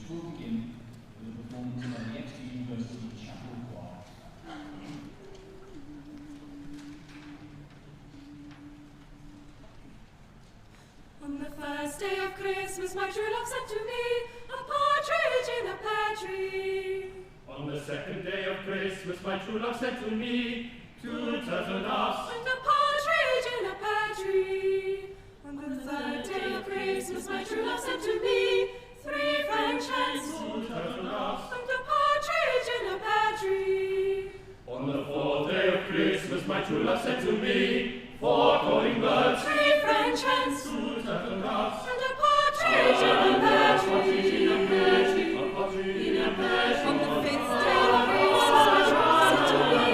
will begin with a performance by the Exeter University Chapel Choir. On the first day of Christmas, my true love sent to me a partridge in a pear tree. On the second day of Christmas, my true love sent to me 2 turtle doves And a partridge in a pear tree. On the third day of Christmas, my true love sent to me 3 French hens, 2 turtle doves. and a partridge in a pear tree. On the fourth day of Christmas, my true love sent to me 4 calling birds, 3 French hens, 2 turtle doves. and a partridge in a pear tree. On the fifth day of Christmas, my true love sent to me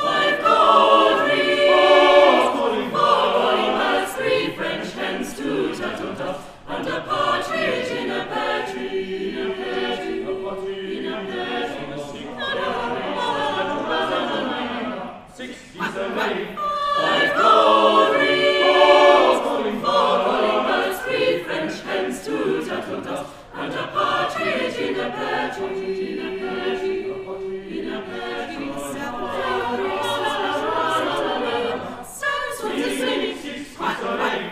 5 gold rings, 4 calling birds, 3 French hens, 2 turtle doves, and a partridge in a pear tree. In a pear tree. Six a lane, 5 gold rings, 4 calling birds, 3 French hens, 2 turtle doves, and a partridge in a pear tree. In a pear tree. In a pear tree. 7th day of Christmas, my true love sent to me 7 swans a singing, 6 a lane,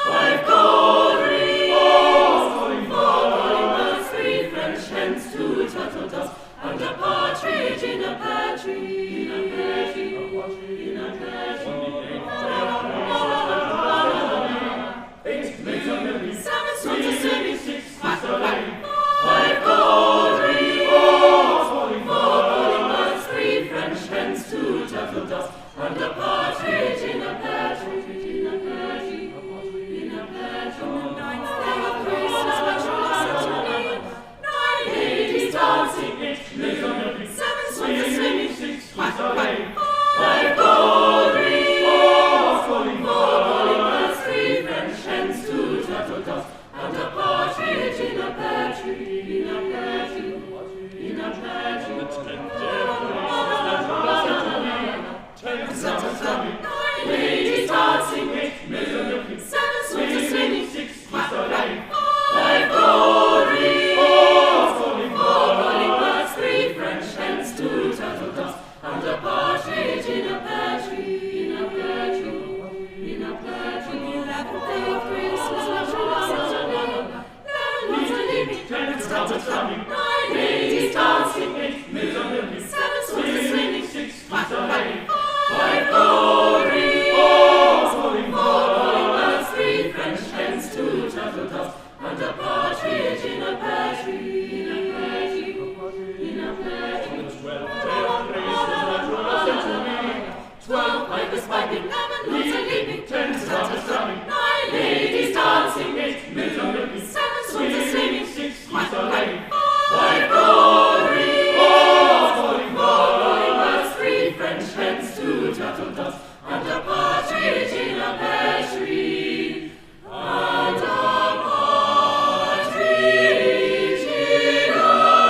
5 gold rings, 4 calling birds, 3 French hens, 2 turtle doves, and a partridge in a pear tree. In a pear tree. In a pear tree. 7 swans a singing, 6 a lane, 5 gold rings, 4 calling birds, 3 French hens, 2 turtle doves, and a partridge in a pear tree. In a pear tree. In a pear tree. On the 9th day of Christmas, my true love sent to me 9 ladies dancing, 7 swans a singing, 6 a lane, 5 gold rings, 4 calling birds, 3 French hens, 2 turtle doves, and a partridge in a pear tree. In a pear tree. In a pear tree. 9 ladies dancing, 7 swans a singing, 6 a lane, 5 gold rings, 4 calling birds, 3 French hens, 2 turtle doves, and a partridge in a pear tree. In a pear tree. In a pear tree. On the 11th day of Christmas, my true love sent to me 11 ones a leaping, 9 ladies dancing, 7 swans a singing, 6 a lane, 5 gold rings, 4 calling birds, 3 French hens, 2 turtle doves, and a partridge in a pear tree. In a pear tree. In a pear tree. 12 pipers piping, 11 ones a leaping, 10 trumpets drumming, 9 ladies dancing, 7 swans a singing, 6 a lane, 5 gold rings, 4 calling birds, 3 French hens, 2 turtle doves, and a partridge in a pear tree. And a partridge in a pear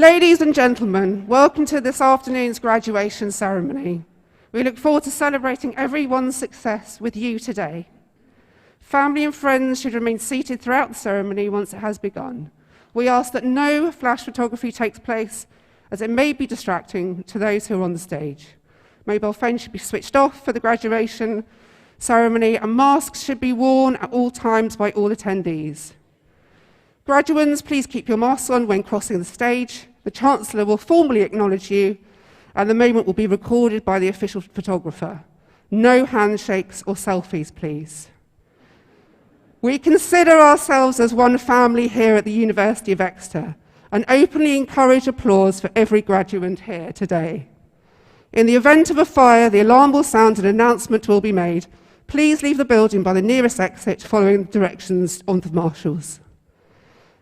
Ladies and gentlemen, welcome to this afternoon's graduation ceremony. We look forward to celebrating everyone's success with you today. Family and friends should remain seated throughout the ceremony once it has begun. We ask that no flash photography takes place, as it may be distracting to those who are on the stage. Mobile phones should be switched off for the graduation ceremony, and masks should be worn at all times by all attendees. Graduands, please keep your masks on when crossing the stage. The Chancellor will formally acknowledge you, and the moment will be recorded by the official photographer. No handshakes or selfies, please. We consider ourselves as one family here at the University of Exeter and openly encourage applause for every graduate here today. In the event of a fire, the alarm will sound and an announcement will be made. Please leave the building by the nearest exit following the directions of the marshals.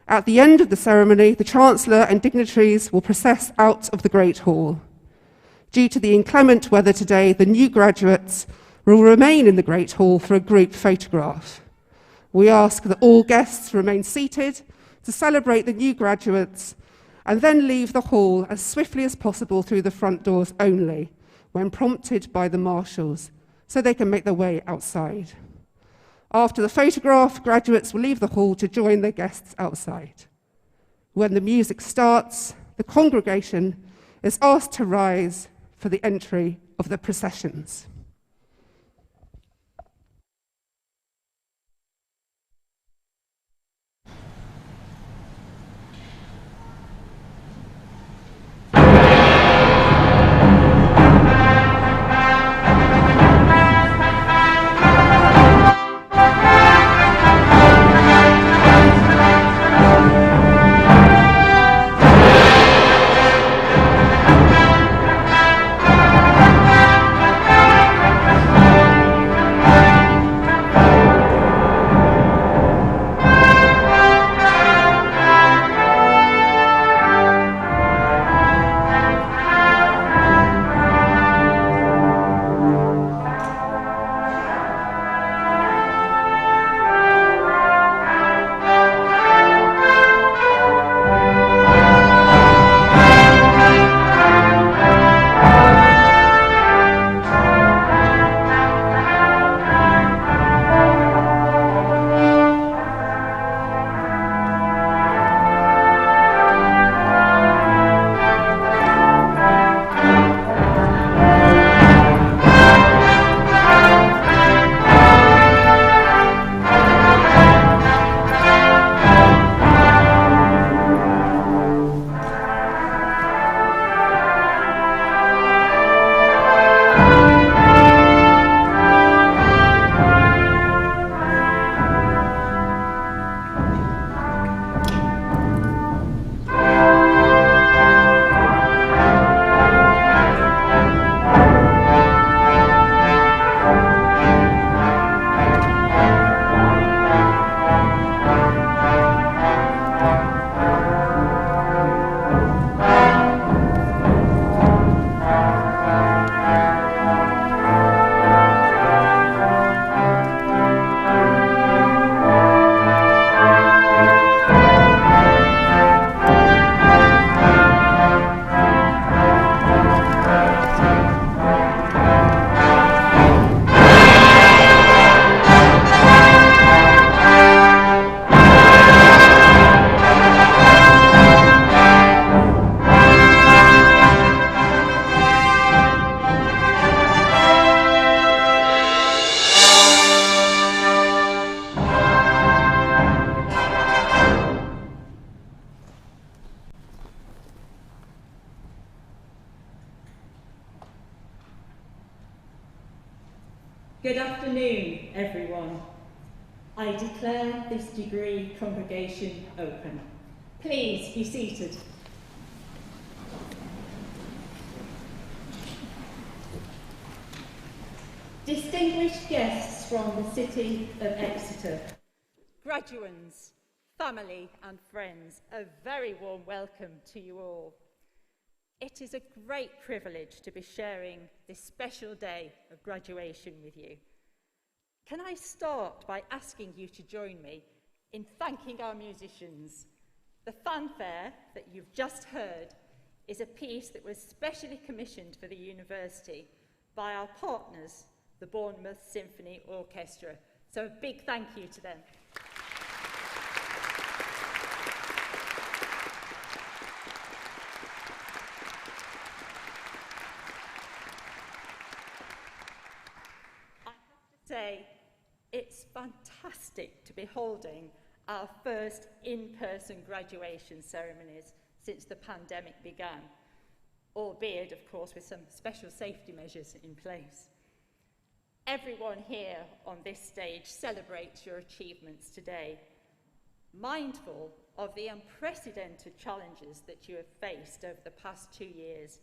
At the end of the ceremony, the Chancellor and dignitaries will process out of the Great Hall. Due to the inclement weather today, the new graduates will remain in the Great Hall for a group photograph. We ask that all guests remain seated to celebrate the new graduates and then leave the hall as swiftly as possible through the front doors only, when prompted by the marshals, so they can make their way outside. After the photograph, graduates will leave the hall to join their guests outside. When the music starts, the congregation is asked to rise for the entry of the processions. Good afternoon, everyone. I declare this degree congregation open. Please be seated. Distinguished guests from the city of Exeter, graduands, family and friends, a very warm welcome to you all. It is a great privilege to be sharing this special day of graduation with you. Can I start by asking you to join me in thanking our musicians, The fanfare that you've just heard is a piece that was specially commissioned for the university by our partners, the Bournemouth Symphony Orchestra. So a big thank you to them. I have to say, it's fantastic to be holding our first in-person graduation ceremonies since the pandemic began, albeit, of course, with some special safety measures in place. Everyone here on this stage celebrates your achievements today, mindful of the unprecedented challenges that you have faced over the past 2 years,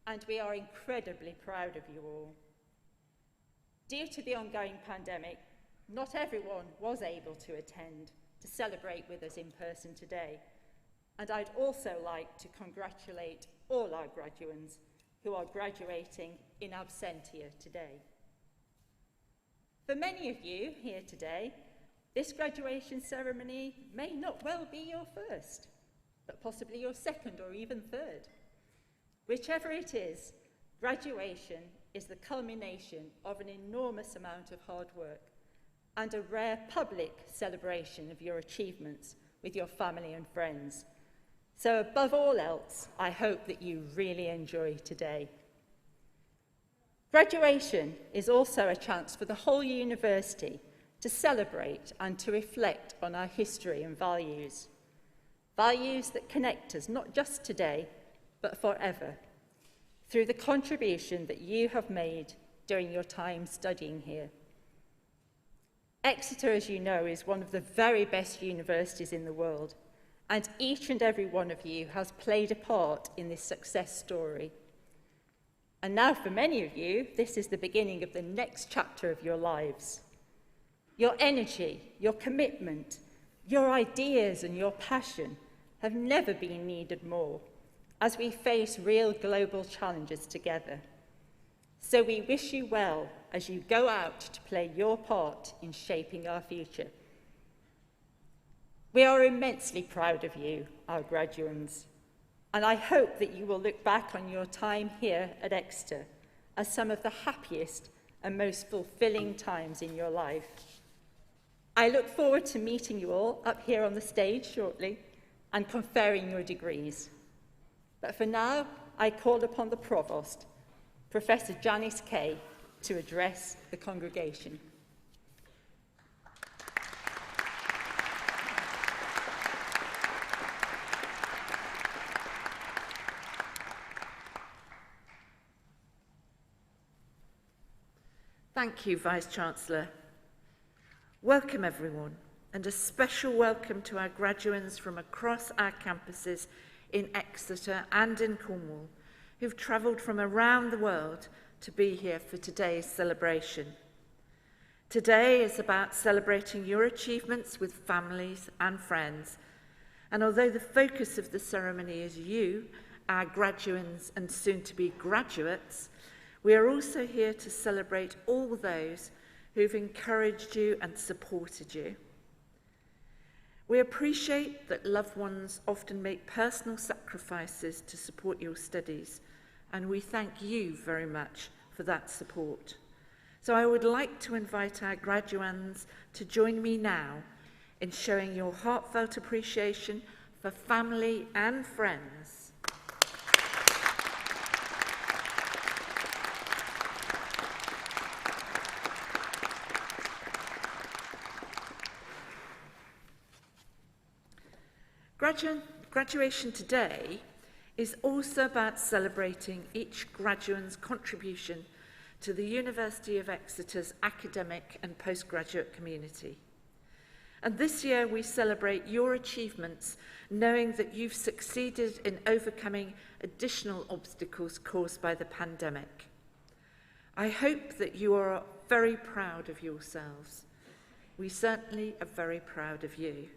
and we are incredibly proud of you all. Due to the ongoing pandemic, not everyone was able to attend to celebrate with us in person today, and I'd also like to congratulate all our graduands who are graduating in absentia today. For many of you here today, this graduation ceremony may not well be your first, but possibly your second or even third. Whichever it is, graduation is the culmination of an enormous amount of hard work and a rare public celebration of your achievements with your family and friends. So above all else, I hope that you really enjoy today. Graduation is also a chance for the whole university to celebrate and to reflect on our history and values. Values that connect us not just today, but forever, through the contribution that you have made during your time studying here. Exeter, as you know, is one of the very best universities in the world, and each and every one of you has played a part in this success story. And now for many of you, this is the beginning of the next chapter of your lives. Your energy, your commitment, your ideas and your passion have never been needed more as we face real global challenges together. So we wish you well as you go out to play your part in shaping our future. We are immensely proud of you, our graduands, and I hope that you will look back on your time here at Exeter as some of the happiest and most fulfilling times in your life. I look forward to meeting you all up here on the stage shortly and conferring your degrees. But for now, I call upon the Provost, Professor Janice Kay, to address the congregation. Thank you, Vice-Chancellor. Welcome, everyone, and a special welcome to our graduands from across our campuses in Exeter and in Cornwall, who've travelled from around the world to be here for today's celebration. Today is about celebrating your achievements with families and friends, and although the focus of the ceremony is you, our graduands and soon-to-be graduates, we are also here to celebrate all those who've encouraged you and supported you. We appreciate that loved ones often make personal sacrifices to support your studies, and we thank you very much for that support. So I would like to invite our graduands to join me now in showing your heartfelt appreciation for family and friends. Graduation today is also about celebrating each graduande's contribution to the University of Exeter's academic and postgraduate community. And this year we celebrate your achievements, knowing that you've succeeded in overcoming additional obstacles caused by the pandemic. I hope that you are very proud of yourselves. We certainly are very proud of you.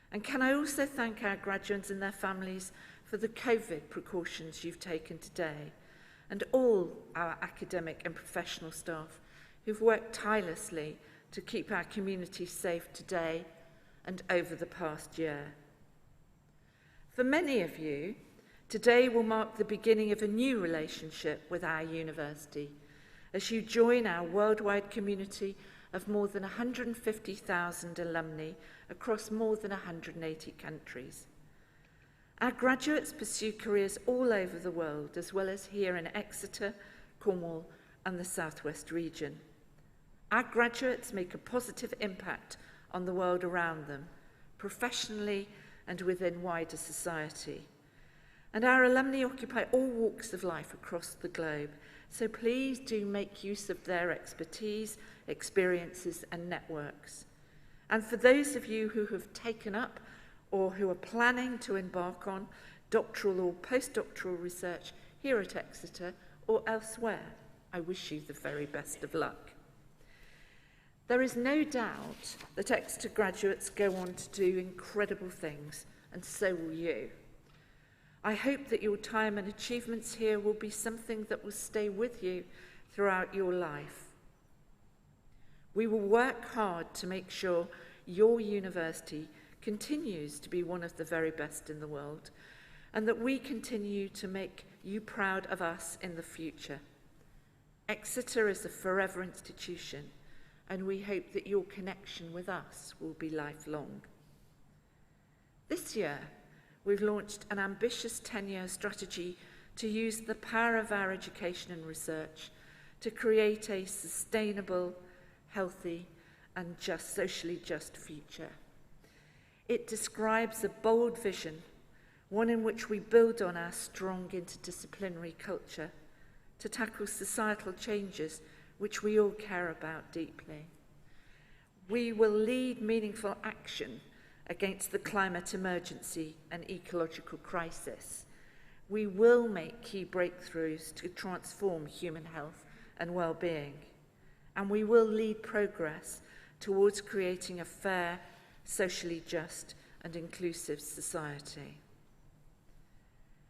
And can I also thank our graduates and their families for the COVID precautions you've taken today, and all our academic and professional staff who've worked tirelessly to keep our community safe today and over the past year. For many of you, today will mark the beginning of a new relationship with our university as you join our worldwide community of more than 150,000 alumni across more than 180 countries. Our graduates pursue careers all over the world, as well as here in Exeter, Cornwall, and the Southwest region. Our graduates make a positive impact on the world around them, professionally and within wider society. And our alumni occupy all walks of life across the globe, so please do make use of their expertise, experiences, and networks. And for those of you who have taken up or who are planning to embark on doctoral or postdoctoral research here at Exeter or elsewhere, I wish you the very best of luck. There is no doubt that Exeter graduates go on to do incredible things, and so will you. I hope that your time and achievements here will be something that will stay with you throughout your life. We will work hard to make sure your university continues to be one of the very best in the world, and that we continue to make you proud of us in the future. Exeter is a forever institution, and we hope that your connection with us will be lifelong. This year, we've launched an ambitious 10-year strategy to use the power of our education and research to create a sustainable, healthy, and socially just future. It describes a bold vision, one in which we build on our strong interdisciplinary culture to tackle societal changes which we all care about deeply. We will lead meaningful action against the climate emergency and ecological crisis. We will make key breakthroughs to transform human health and well-being. And we will lead progress towards creating a fair, socially just and inclusive society.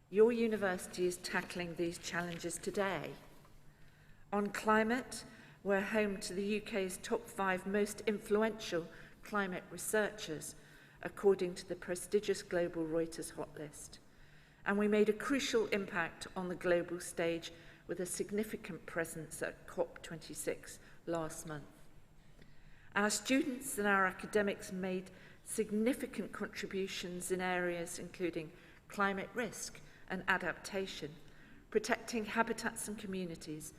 Your university is tackling these challenges today. On climate, we're home to the UK's top 5 most influential climate researchers, according to the prestigious global Reuters Hot List. And we made a crucial impact on the global stage with a significant presence at COP26 last month. Our students and our academics made significant contributions in areas including climate risk and adaptation, protecting habitats and communities,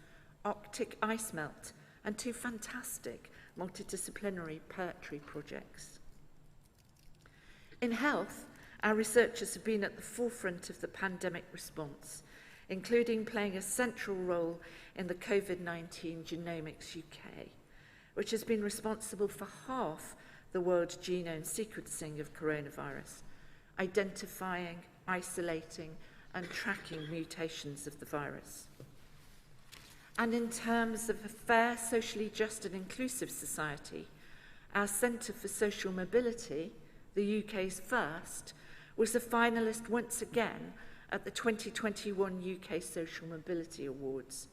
Arctic ice melt, and 2 fantastic multidisciplinary poetry projects. In health, our researchers have been at the forefront of the pandemic response, including playing a central role in the COVID-19 Genomics UK, which has been responsible for half the world genome sequencing of coronavirus, identifying, isolating, and tracking mutations of the virus. And in terms of a fair, socially just and inclusive society, our Centre for Social Mobility, the UK's first, was a finalist once again at the 2021 UK Social Mobility Awards.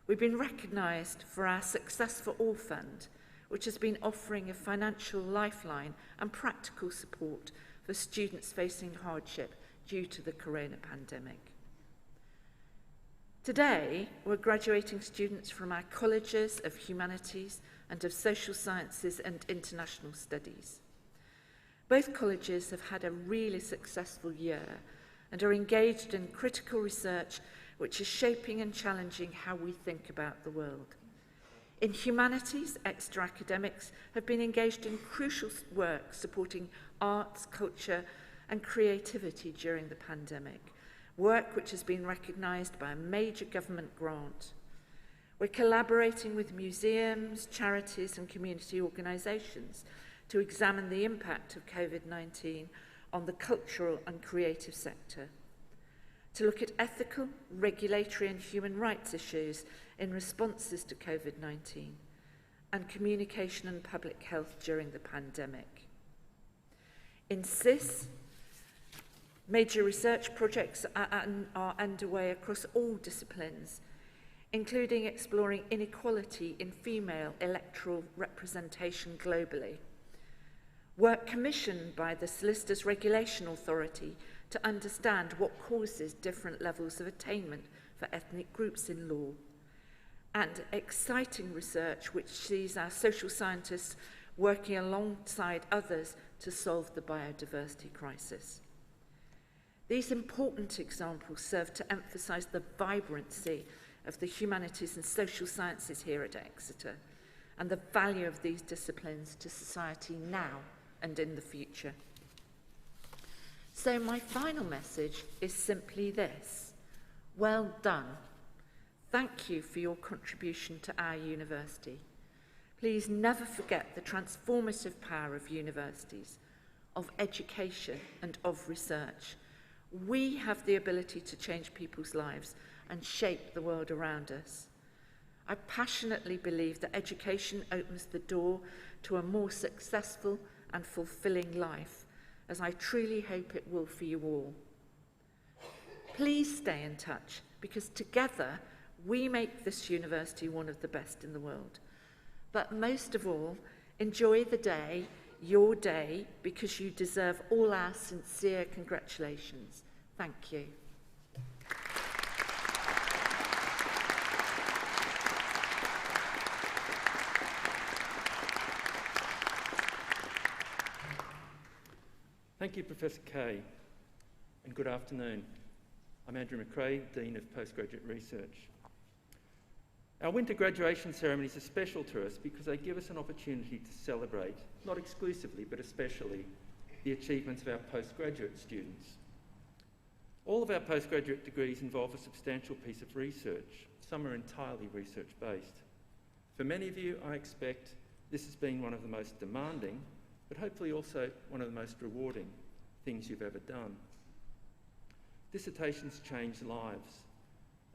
We've been recognised for our Success for All Fund, which has been offering a financial lifeline and practical support for students facing hardship due to the corona pandemic. Today, we're graduating students from our colleges of Humanities and of Social Sciences and International Studies. Both colleges have had a really successful year and are engaged in critical research which is shaping and challenging how we think about the world. In Humanities, Exeter academics have been engaged in crucial work supporting arts, culture, and creativity during the pandemic, work which has been recognised by a major government grant. We're collaborating with museums, charities, and community organisations to examine the impact of COVID-19 on the cultural and creative sector, to look at ethical, regulatory, and human rights issues in responses to COVID-19, and communication and public health during the pandemic. In SIS, major research projects are underway across all disciplines, including exploring inequality in female electoral representation globally. work commissioned by the Solicitors Regulation Authority to understand what causes different levels of attainment for ethnic groups in law, and exciting research which sees our social scientists working alongside others to solve the biodiversity crisis. These important examples serve to emphasise the vibrancy of the humanities and social sciences here at Exeter and the value of these disciplines to society now and in the future. So my final message is simply this: well done. Thank you for your contribution to our university. Please never forget the transformative power of universities, of education and of research. We have the ability to change people's lives and shape the world around us. I passionately believe that education opens the door to a more successful and fulfilling life, as I truly hope it will for you all. Please stay in touch, because together we make this university one of the best in the world. But most of all, enjoy the day, your day, because you deserve all our sincere congratulations. Thank you. Thank you, Professor Kay, and good afternoon. I'm Andrew McRae, Dean of Postgraduate Research. Our winter graduation ceremonies are special to us because they give us an opportunity to celebrate, not exclusively, but especially, the achievements of our postgraduate students. All of our postgraduate degrees involve a substantial piece of research. Some are entirely research-based. For many of you, I expect this has been one of the most demanding, but hopefully also one of the most rewarding things you've ever done. Dissertations change lives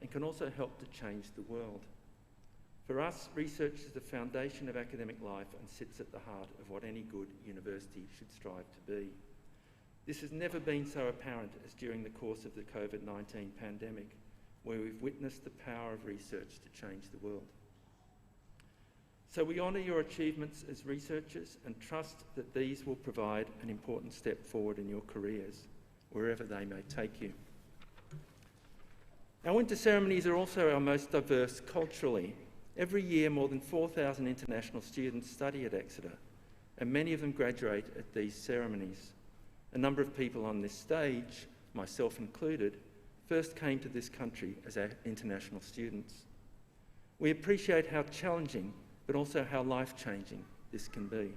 and can also help to change the world. For us, research is the foundation of academic life and sits at the heart of what any good university should strive to be. This has never been so apparent as during the course of the COVID-19 pandemic, where we've witnessed the power of research to change the world. So we honour your achievements as researchers and trust that these will provide an important step forward in your careers, wherever they may take you. Our winter ceremonies are also our most diverse culturally. Every year, more than 4,000 international students study at Exeter, and many of them graduate at these ceremonies. A number of people on this stage, myself included, first came to this country as our international students. We appreciate how challenging, but also how life-changing this can be.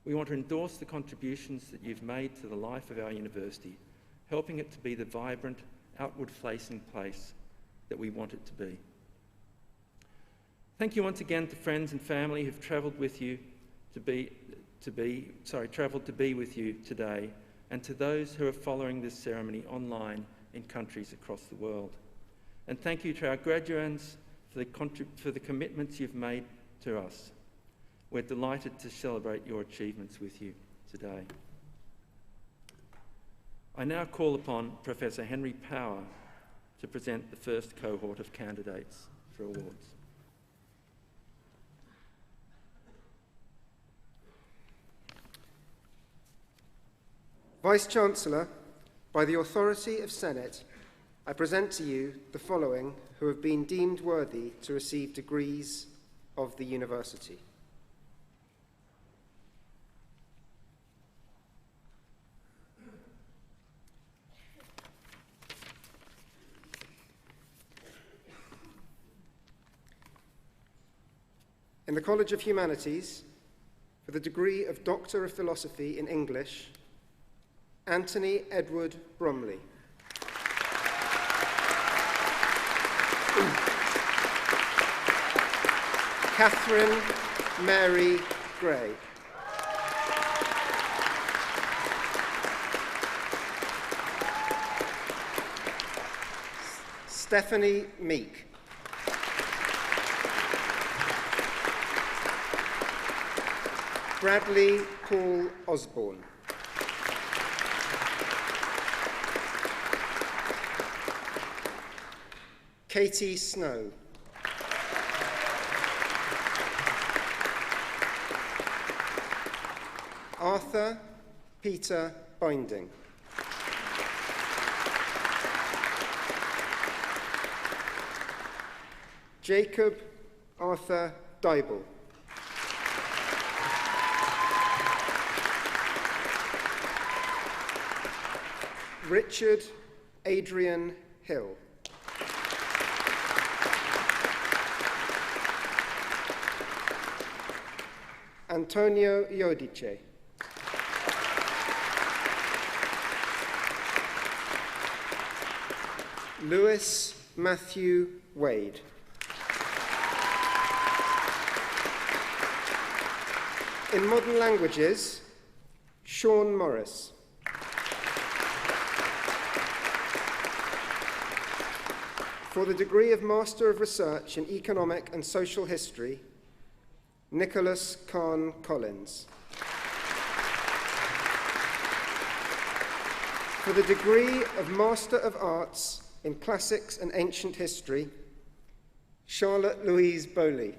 We want to endorse the contributions that you've made to the life of our university, helping it to be the vibrant, outward-facing place that we want it to be. Thank you once again to friends and family who've travelled with you travelled to be with you today, and to those who are following this ceremony online in countries across the world. And thank you to our graduands for the commitments you've made to us. We're delighted to celebrate your achievements with you today. I now call upon Professor Henry Power to present the first cohort of candidates for awards. Vice-Chancellor, by the authority of Senate, I present to you the following who have been deemed worthy to receive degrees of the university. In the College of Humanities, for the degree of Doctor of Philosophy in English, Anthony Edward Bromley. Catherine Mary Gray. Stephanie Meek. Bradley Paul Osborne. Katie Snow. Arthur Peter Binding. Jacob Arthur Dybel. Richard Adrian Hill. Antonio Iodice. Lewis Matthew Wade. In modern languages, Sean Morris. For the degree of Master of Research in Economic and Social History, Nicholas Kahn Collins. For the degree of Master of Arts in Classics and Ancient History, Charlotte Louise Bowley.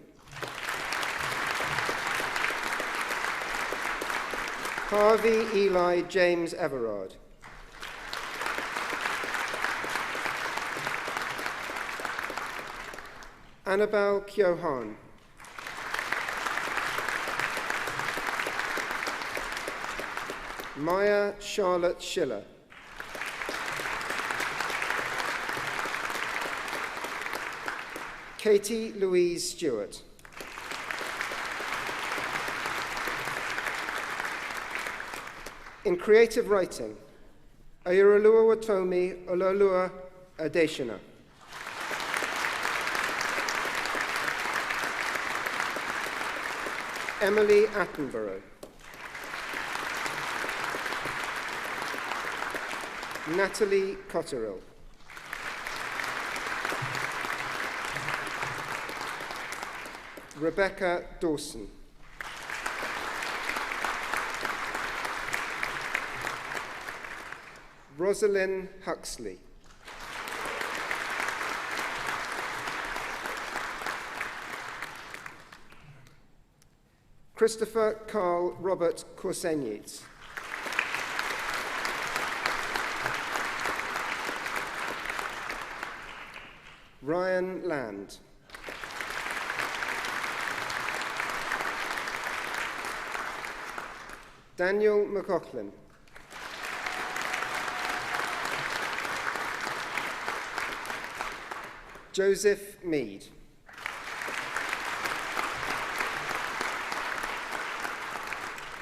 Harvey Eli James Everard. Annabelle Kyohan. Maya Charlotte Schiller. Katie Louise Stewart. In creative writing, Ayurulua Watomi Ololua Adeshina. Emily Attenborough. Natalie Cotterill. Rebecca Dawson. Rosalind Huxley. Christopher Carl Robert Korsenitz. Ryan Land. Daniel McLaughlin. Joseph Mead.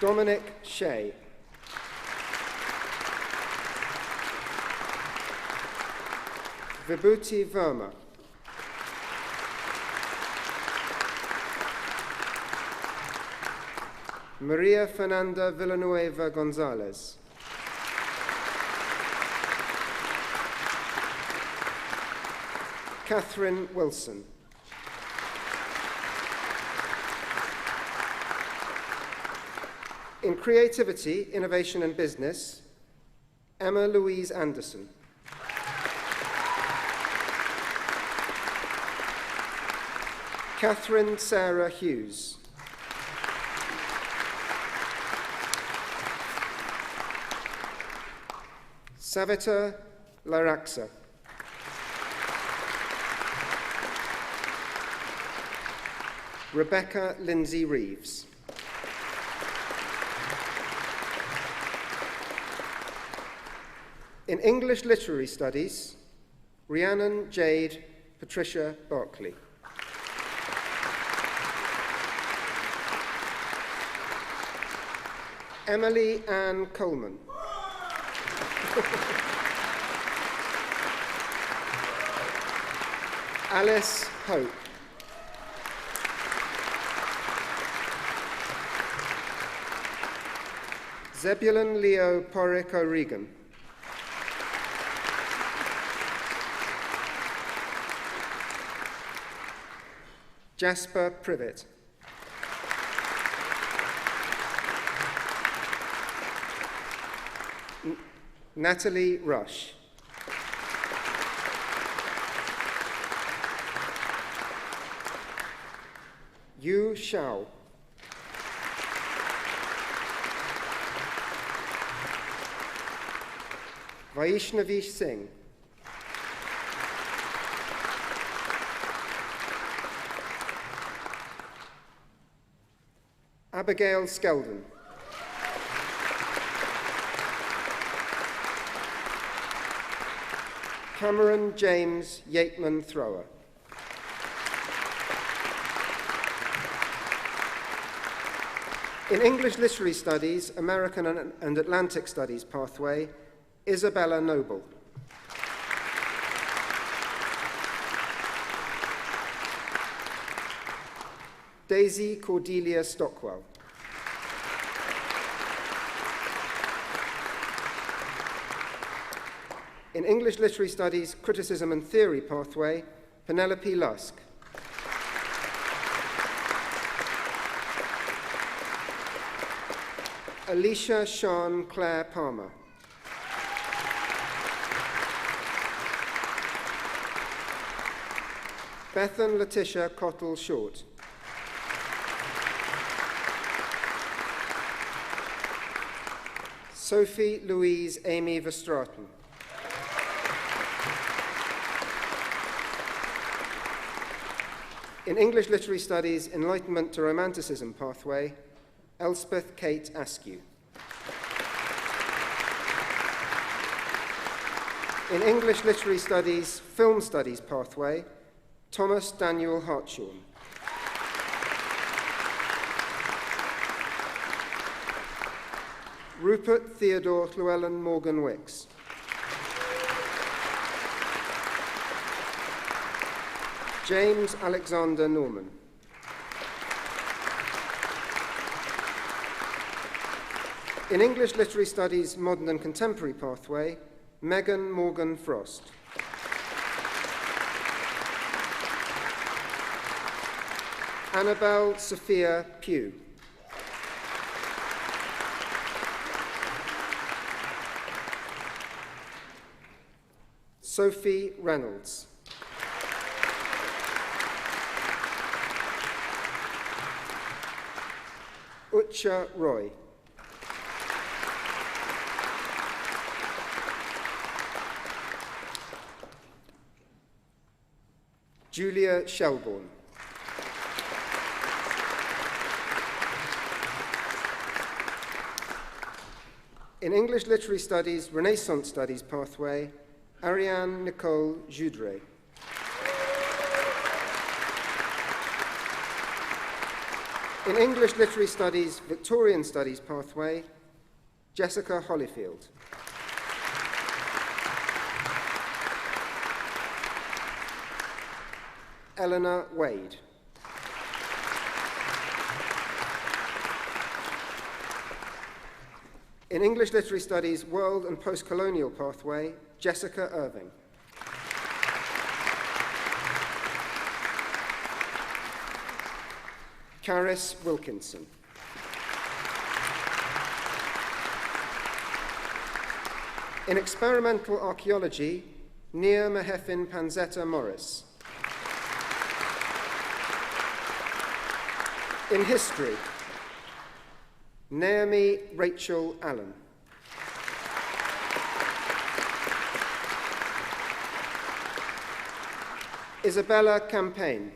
Dominic Shea. Vibhuti Verma. Maria Fernanda Villanueva Gonzalez. Catherine Wilson. In creativity, innovation and business, Emma Louise Anderson. Catherine Sarah Hughes. Savita Laraksa. Rebecca Lindsay Reeves. In English Literary Studies, Rhiannon Jade Patricia Barclay. Emily Ann Coleman. Alice Hope. Zebulon Leo Porrick O'Regan. Jasper Privet. Natalie Rush. Yu Shao. Vaishnavi Singh. Abigail Skeldon. Cameron James Yateman Thrower. In English Literary Studies, American and Atlantic Studies pathway, Isabella Noble. Daisy Cordelia Stockwell. In English Literary Studies, Criticism and Theory pathway, Penelope Lusk. Alicia Sean Claire Palmer. Bethan Letitia Cottle Short. Sophie Louise Amy Verstraeten. In English Literary Studies, Enlightenment to Romanticism pathway, Elspeth Kate Askew. In English Literary Studies, Film Studies pathway, Thomas Daniel Hartshorn. Rupert Theodore Llewellyn Morgan Wicks. James Alexander Norman. In English Literary Studies, Modern and Contemporary pathway, Megan Morgan Frost. Annabelle Sophia Pugh. Sophie Reynolds. Ucha Roy. Julia Shelbourne. In English Literary Studies, Renaissance Studies pathway, Ariane Nicole Joudre. In English Literary Studies, Victorian Studies pathway, Jessica Hollyfield. Eleanor Wade. In English Literary Studies, World and Postcolonial pathway, Jessica Irving. Caris Wilkinson. In Experimental Archaeology, Nia Mahefin Panzetta Morris. In History, Naomi Rachel Allen. Isabella Campaign.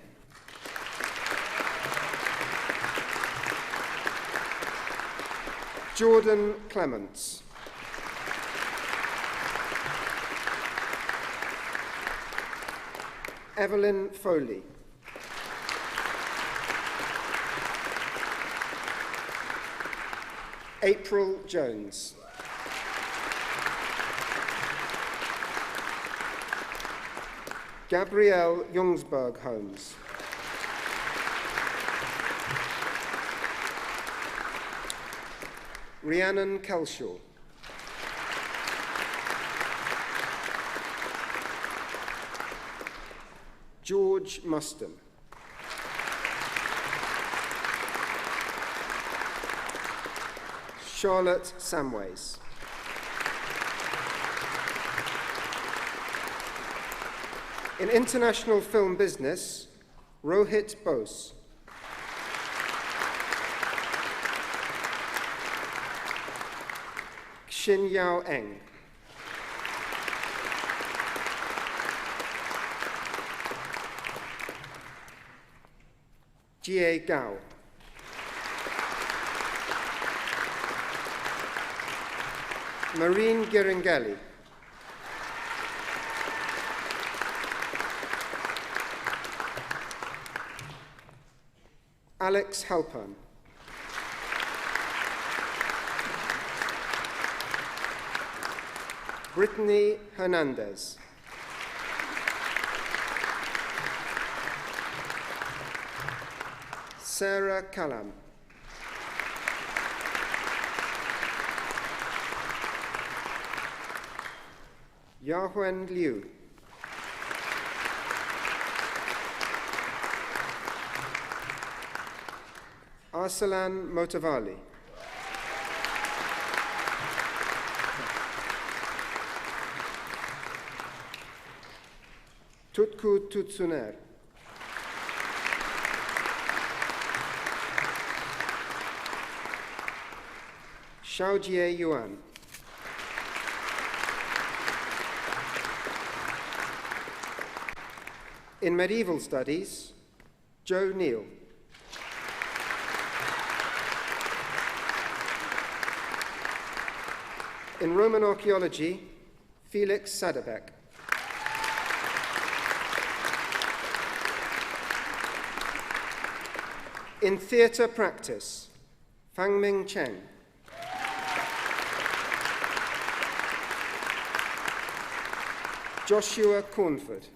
Jordan Clements. Evelyn Foley. April Jones. Gabrielle Jungsberg Holmes. Rhiannon Kelshaw. George Muston. Charlotte Samways. In International Film Business, Rohit Bose. Xin Yao Eng. Jie Gao. Marine Giringelli. Alex Halpern. Brittany Hernandez. Sarah Callam. Yahwen Liu. Arsalan Motavali. Tutku Tutsuner. Xiaojie Yuan. In medieval studies, Joe Neal. In Roman archaeology, Felix Sadabek. In theatre practice, Fangming Cheng. Joshua Cornford.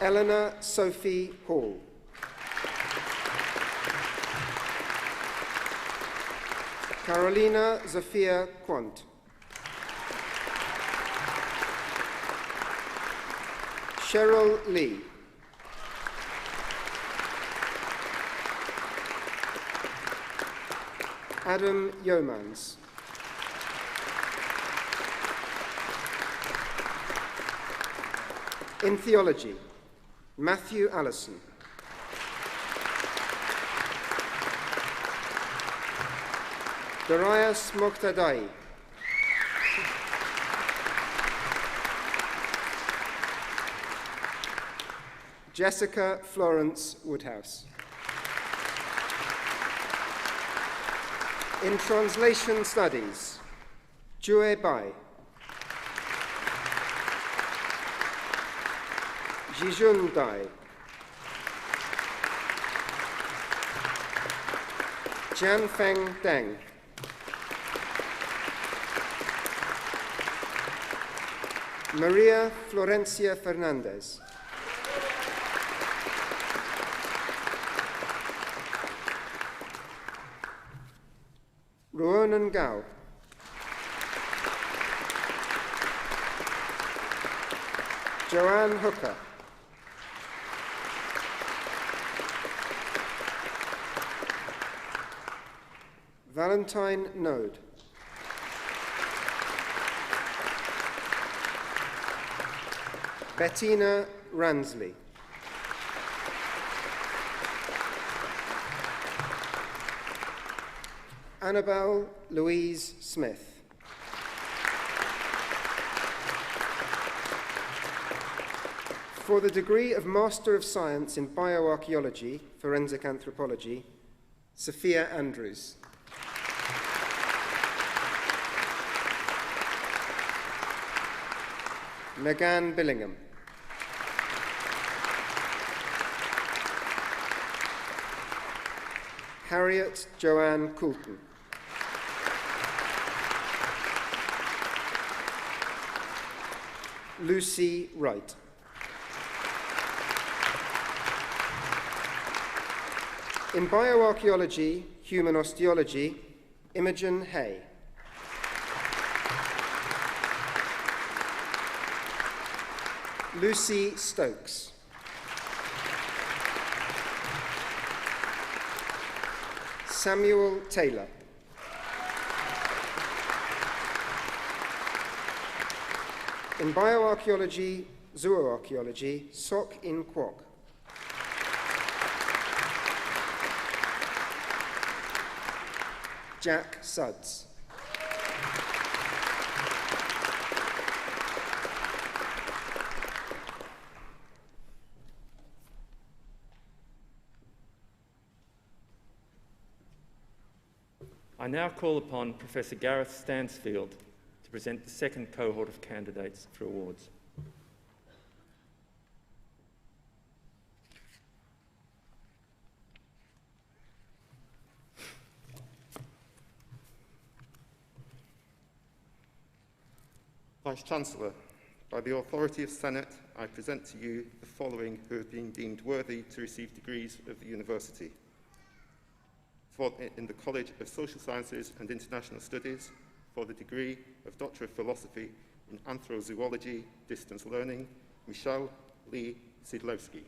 Eleanor Sophie Hall. Carolina Zofia Quant. Cheryl Lee. Adam Yeomans. In theology, Matthew Allison. Darius Moqtadai. Jessica Florence Woodhouse. In translation studies, Jue Bai. Jijun Dai. Jianfeng Deng. Maria Florencia Fernandez. Ruonan Gao. Joanne Hooker. Valentine Node. Bettina Ransley. Annabelle Louise Smith. For the degree of Master of Science in Bioarchaeology, Forensic Anthropology, Sophia Andrews. Megan Billingham. Harriet Joanne Coulton. Lucy Wright. In bioarchaeology, human osteology, Imogen Hay. Lucy Stokes. Samuel Taylor. In bioarchaeology, zooarchaeology, Sok In Kwok. Jack Sudds. I now call upon Professor Gareth Stansfield to present the second cohort of candidates for awards. Vice-Chancellor, by the authority of Senate, I present to you the following who have been deemed worthy to receive degrees of the University. In the College of Social Sciences and International Studies, for the degree of Doctor of Philosophy in Anthrozoology, Distance Learning, Michelle Lee Sidlowski.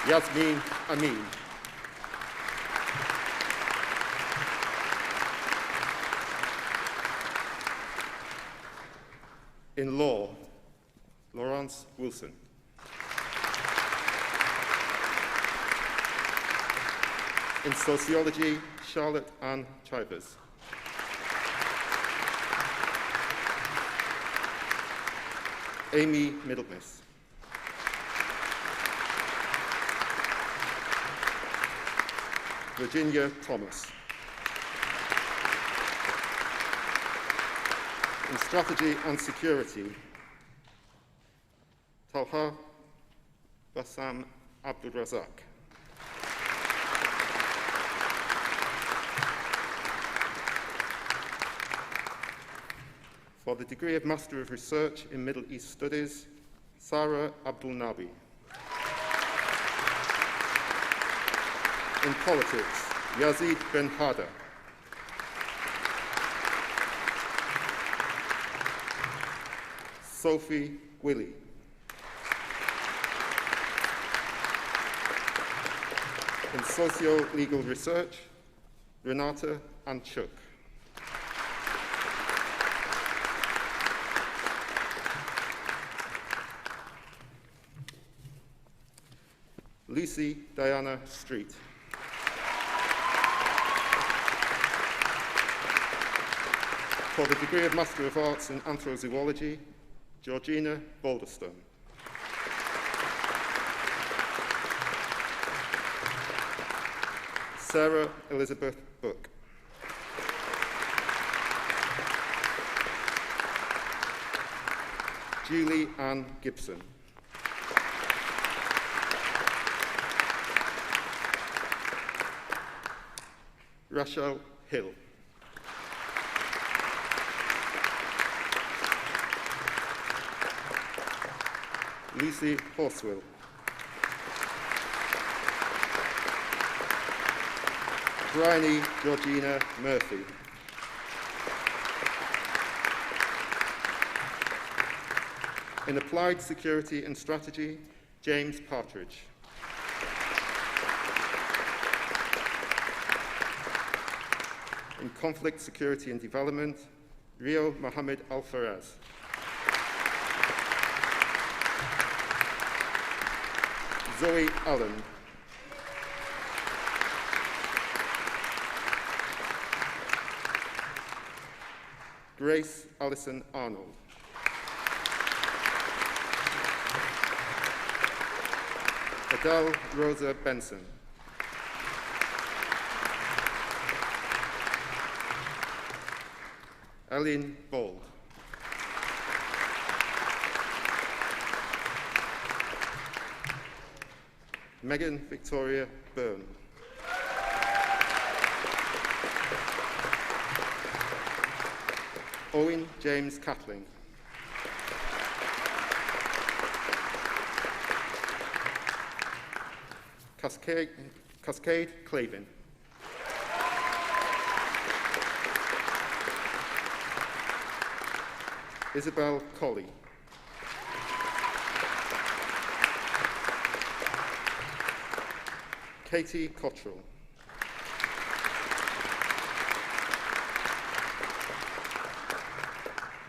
Yasmin Amin. In law, Laurence Wilson. In sociology, Charlotte Ann Chivers. Amy Middlemiss. Virginia Thomas. In strategy and security, Talha Bassam Abdulrazak. For the degree of Master of Research in Middle East Studies, Sarah Abdul Nabi. In politics, Yazid Ben Hada. Sophie Willie. In socio-legal research, Renata Anchuk. Lucy Diana Street. For the degree of Master of Arts in Anthrozoology, Georgina Balderstone. Sarah Elizabeth Book. Julie Ann Gibson. Rachel Hill. Lucy Horswell. Bryony Georgina Murphy. In Applied Security and Strategy, James Partridge. In Conflict, Security and Development, Rio Mohammed Al-Faraz. Zoe Allen. Grace Alison Arnold. Adele Rosa Benson. Eileen Bald. Megan Victoria Byrne. Owen James Catling. Cascade Clavin. Isabel Colley. Katie Cottrell.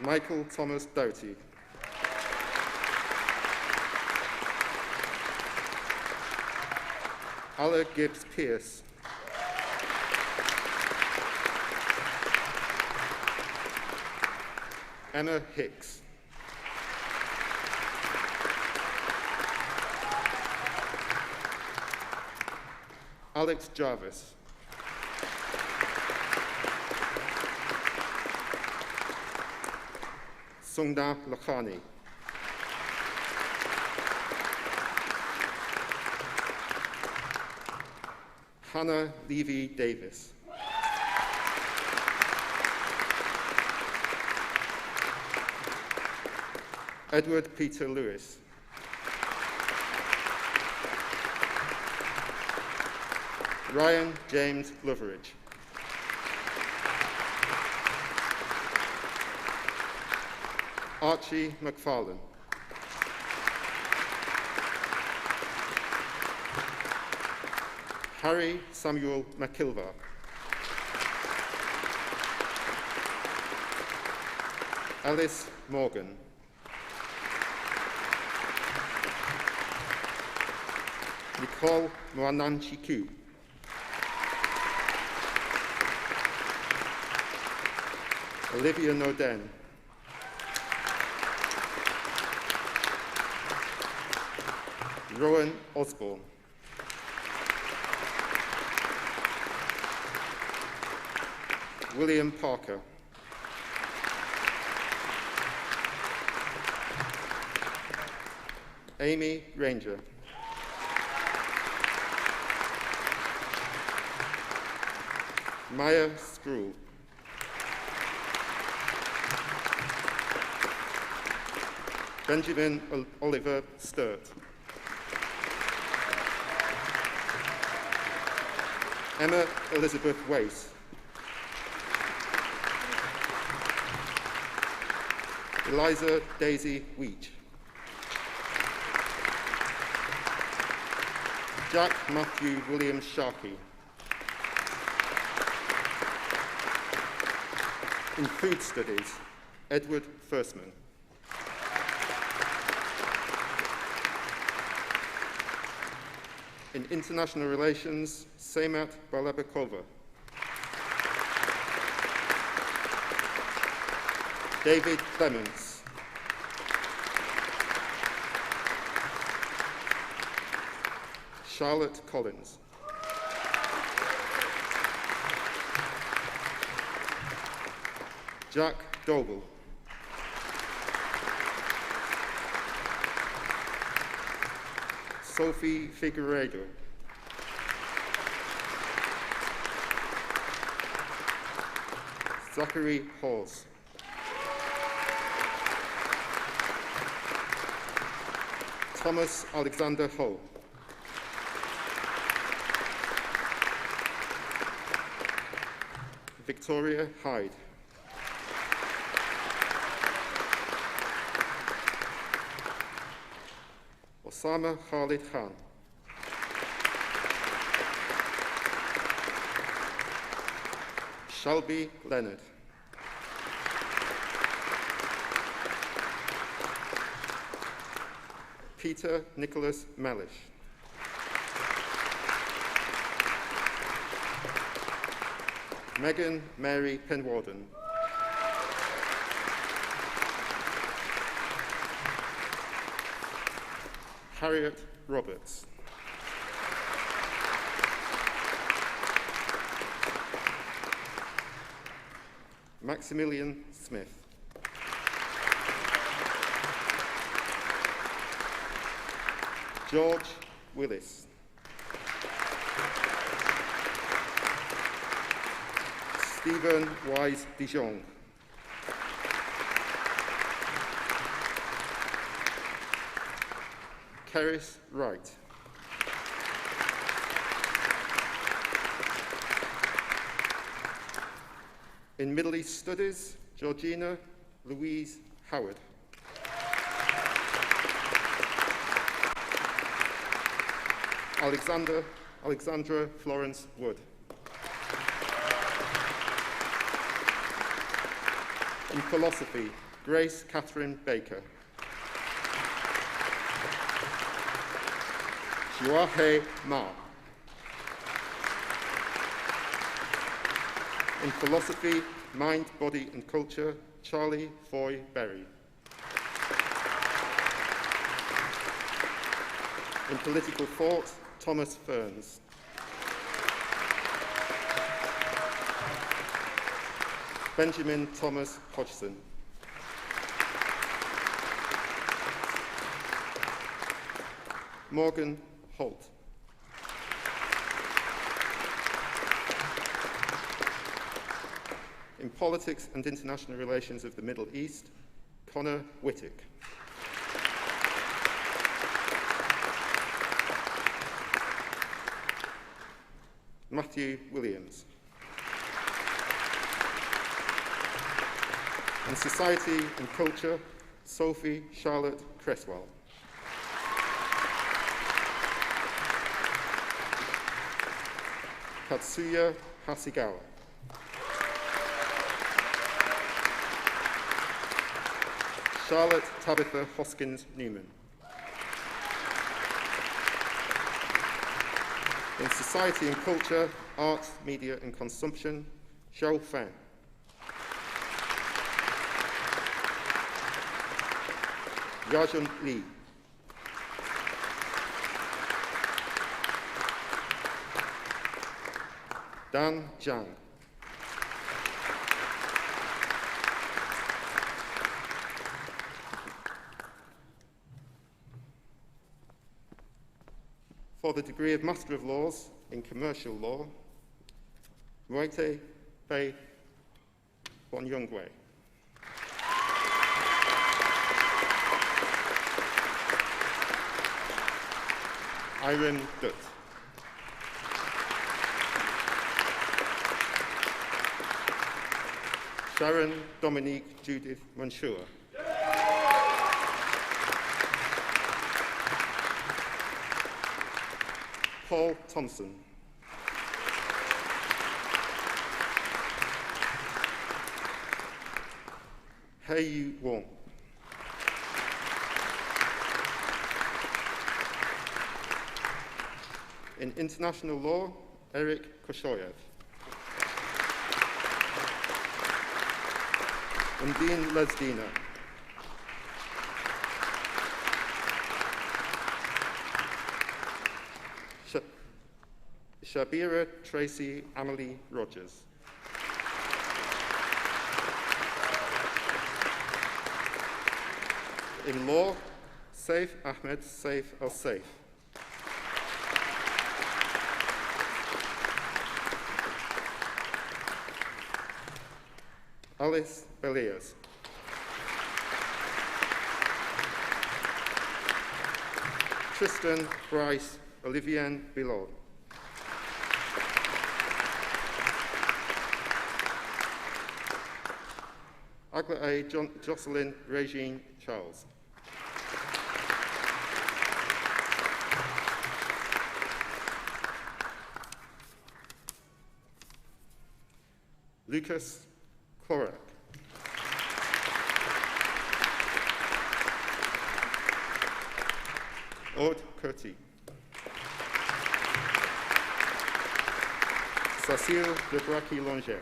Michael Thomas Doughty. Alla Gibbs Pierce. Emma Hicks. Alex Jarvis. Sungna Lakhani. Hannah Levy Davis. Edward Peter Lewis. Ryan James Loveridge. Archie McFarlane. Harry Samuel McIlva. Alice Morgan. Nicole Mwananchiku. Olivia Noden. Rowan Osborne. William Parker. Amy Ranger. Maya Screw. Benjamin Oliver Sturt. Emma Elizabeth Wace. Eliza Daisy Weech. Jack Matthew William Sharkey. In Food Studies, Edward Firstman. In International Relations, Seymat Balabakova. David Clements. Charlotte Collins. Jack Doble. Sophie Figueiredo. Zachary Hawes. Thomas Alexander Ho. Victoria Hyde. Osama Khalid Khan. Shelby Leonard. Peter Nicholas Mellish. Megan Mary Penwarden. Harriet Roberts. Maximilian Smith. George Willis. Stephen Wise Dijon. Keris Wright. In Middle East Studies, Georgina Louise Howard. Alexandra Florence Wood. In Philosophy, Grace Catherine Baker. Juahe Ma. In Philosophy, Mind, Body and Culture, Charlie Foy Berry. In Political Thought, Thomas Ferns. Benjamin Thomas Hodgson. Morgan Holt. In Politics and International Relations of the Middle East, Connor Whittick. Matthew Williams. In Society and Culture, Sophie Charlotte Cresswell. Katsuya Hasigawa. Charlotte Tabitha Hoskins Newman. In Society and Culture, Arts, Media and Consumption, Xiao Fan. Yajun Li. Dan Zhang. For the degree of Master of Laws in Commercial Law, Muete Pei Wanyongwei. Irene Dutt. Sharon Dominique Judith Manshua. Paul Thompson. Hei Yu Wong. In International Law, Eric Koshoyev. Undine Lesdina. Shabira Tracy Amelie Rogers. In Law, Saif Ahmed Saif Al-Saif. Alice Belias. Tristan Bryce Olivier Bilod. Aglaé Jocelyn Regine Charles. Lucas Klorak. Aude Curti. Cécile de Bracky-Longer.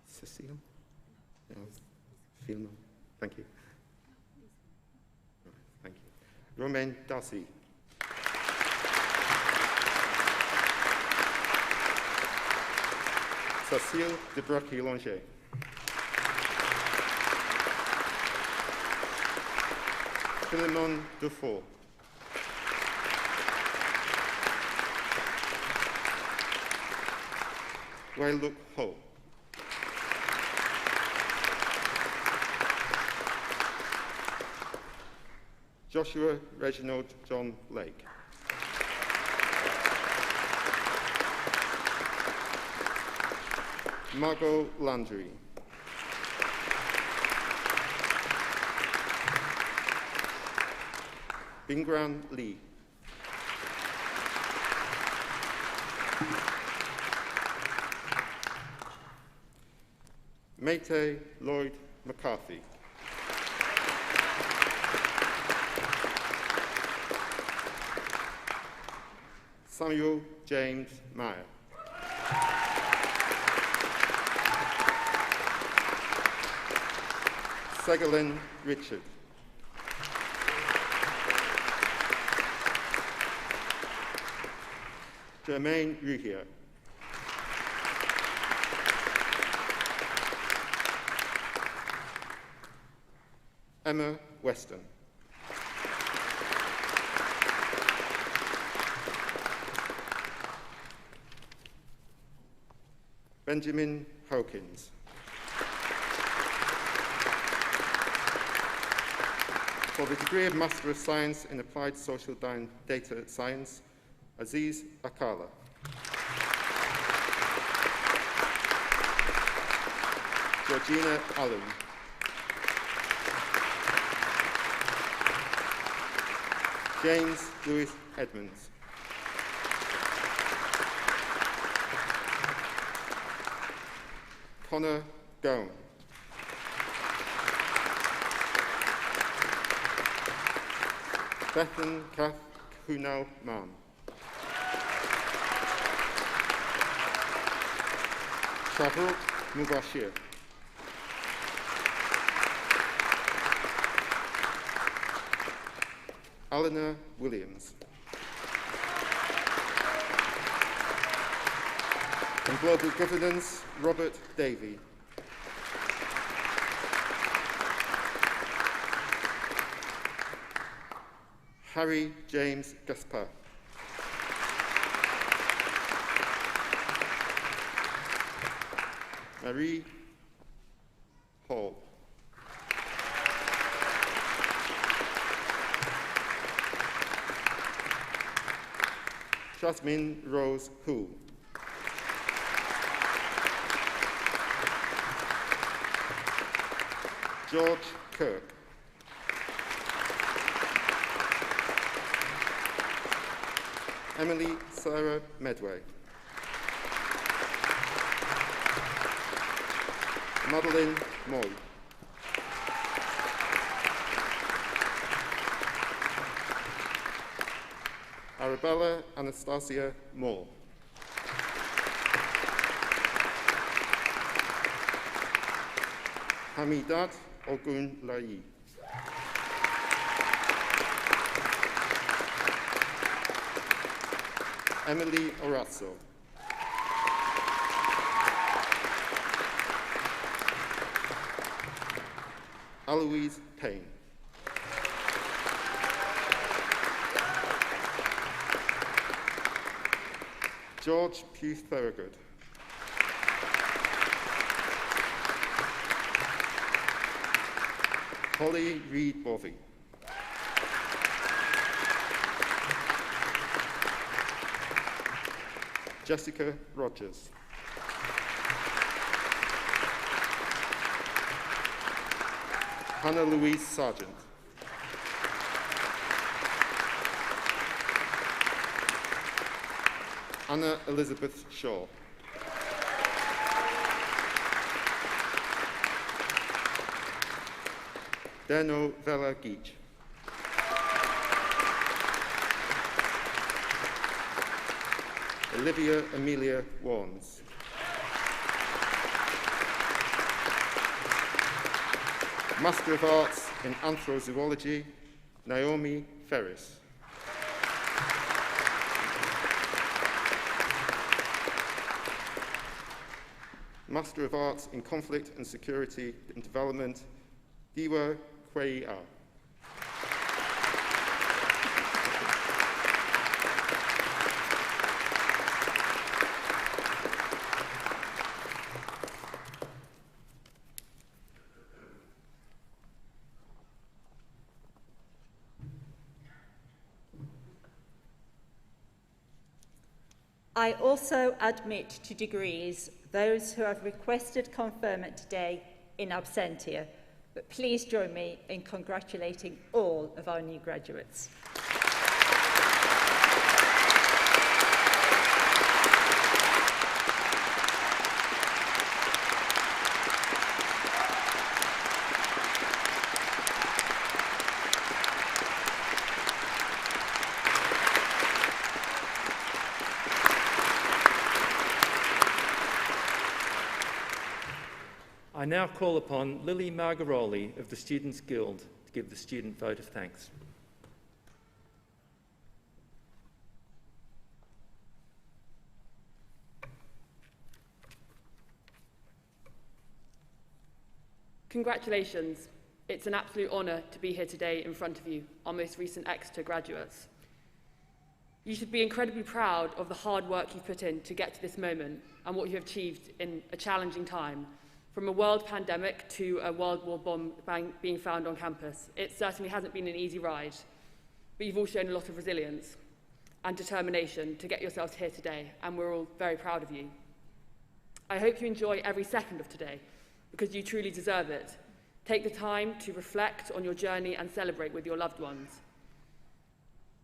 Cécile? No, female. Thank you. Thank you. Romaine Darcy. Cécile de Bracky-Longer. Philemon Dufour. Wailuk Ho. Joshua Reginald John Lake. Margot Landry. Bingran Lee. Mayte Lloyd McCarthy. Samuel James Meyer. Segalin Richard. Germaine Ruhier. Emma Weston. Benjamin Hawkins. For the degree of Master of Science in Applied Social Data Science, Aziz Akala. Georgina Allen. James Lewis Edmonds. Connor Gowan. Bethan Kath Kunal Mann. Shahrukh Mubashir. Eleanor Williams. And Global Governance, Robert Davey. Harry James Gaspar. Marie Hall. Jasmine Rose Poole. George Kirk. Emily Sarah Medway. Madeline Moy. Arabella Anastasia Moore. Hamidat Ogun Lai. Emily Orazzo. Eloise Payne. George Pugh Thorogood. Holly Reed Bovey. Jessica Rogers. Hannah Louise Sargent. Anna Elizabeth Shaw. Deno Vela Geach. Olivia Amelia Warnes. Master of Arts in Anthrozoology, Naomi Ferris. Master of Arts in Conflict and Security and Development, Diwa Kwei-a. I also admit to degrees those who have requested conferment today in absentia, but please join me in congratulating all of our new graduates. I now call upon Lily Margaroli of the Students' Guild to give the student vote of thanks. Congratulations. It's an absolute honour to be here today in front of you, our most recent Exeter graduates. You should be incredibly proud of the hard work you've put in to get to this moment and what you have achieved in a challenging time, from a world pandemic to a World War bomb being found on campus. It certainly hasn't been an easy ride, but you've all shown a lot of resilience and determination to get yourselves here today, and we're all very proud of you. I hope you enjoy every second of today, because you truly deserve it. Take the time to reflect on your journey and celebrate with your loved ones.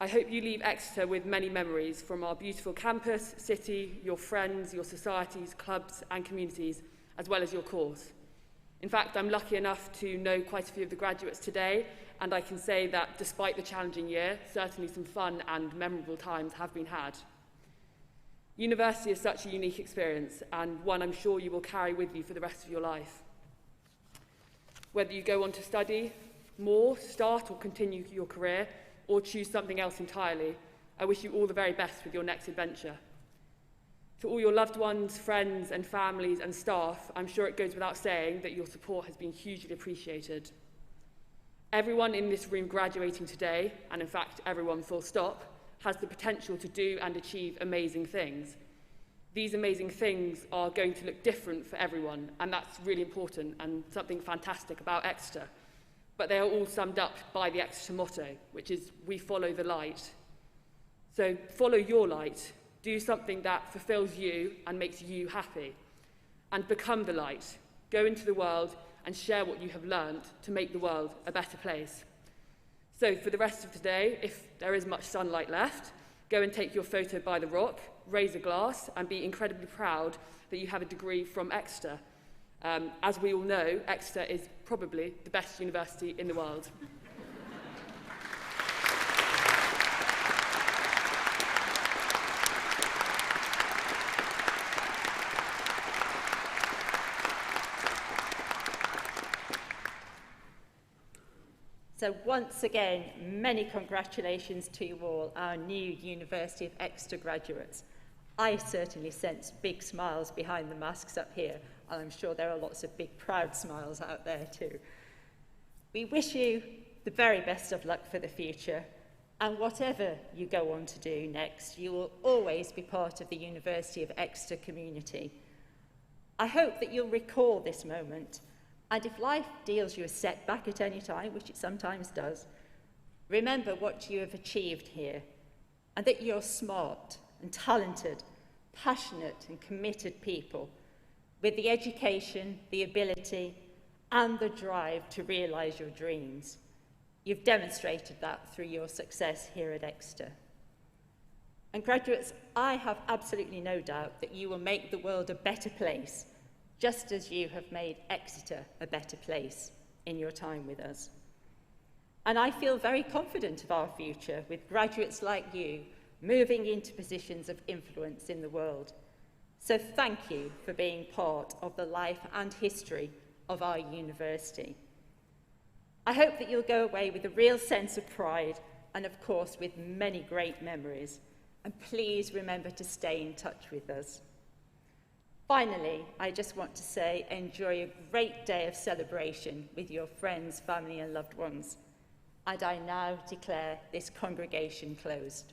I hope you leave Exeter with many memories from our beautiful campus, city, your friends, your societies, clubs and communities, as well as your course. In fact, I'm lucky enough to know quite a few of the graduates today, and I can say that despite the challenging year, certainly some fun and memorable times have been had. University is such a unique experience, and one I'm sure you will carry with you for the rest of your life. Whether you go on to study more, start or continue your career, or choose something else entirely, I wish you all the very best with your next adventure. To all your loved ones, friends and families and staff, I'm sure it goes without saying that your support has been hugely appreciated. Everyone in this room graduating today, and in fact everyone full stop, has the potential to do and achieve amazing things. These amazing things are going to look different for everyone, and that's really important and something fantastic about Exeter. But they are all summed up by the Exeter motto, which is, we follow the light. So follow your light, do something that fulfills you and makes you happy, and become the light. Go into the world and share what you have learned to make the world a better place. So for the rest of today, if there is much sunlight left, go and take your photo by the rock, raise a glass, and be incredibly proud that you have a degree from Exeter. As we all know, Exeter is probably the best university in the world. So once again, many congratulations to you all, our new University of Exeter graduates. I certainly sense big smiles behind the masks up here, and I'm sure there are lots of big proud smiles out there too. We wish you the very best of luck for the future, and whatever you go on to do next, you will always be part of the University of Exeter community. I hope that you'll recall this moment, and if life deals you a setback at any time, which it sometimes does, remember what you have achieved here, and that you're smart and talented, passionate and committed people with the education, the ability and the drive to realise your dreams. You've demonstrated that through your success here at Exeter. And graduates, I have absolutely no doubt that you will make the world a better place, just as you have made Exeter a better place in your time with us. And I feel very confident of our future with graduates like you moving into positions of influence in the world. So thank you for being part of the life and history of our university. I hope that you'll go away with a real sense of pride and of course with many great memories. And please remember to stay in touch with us. Finally, I just want to say enjoy a great day of celebration with your friends, family and loved ones. And I now declare this congregation closed.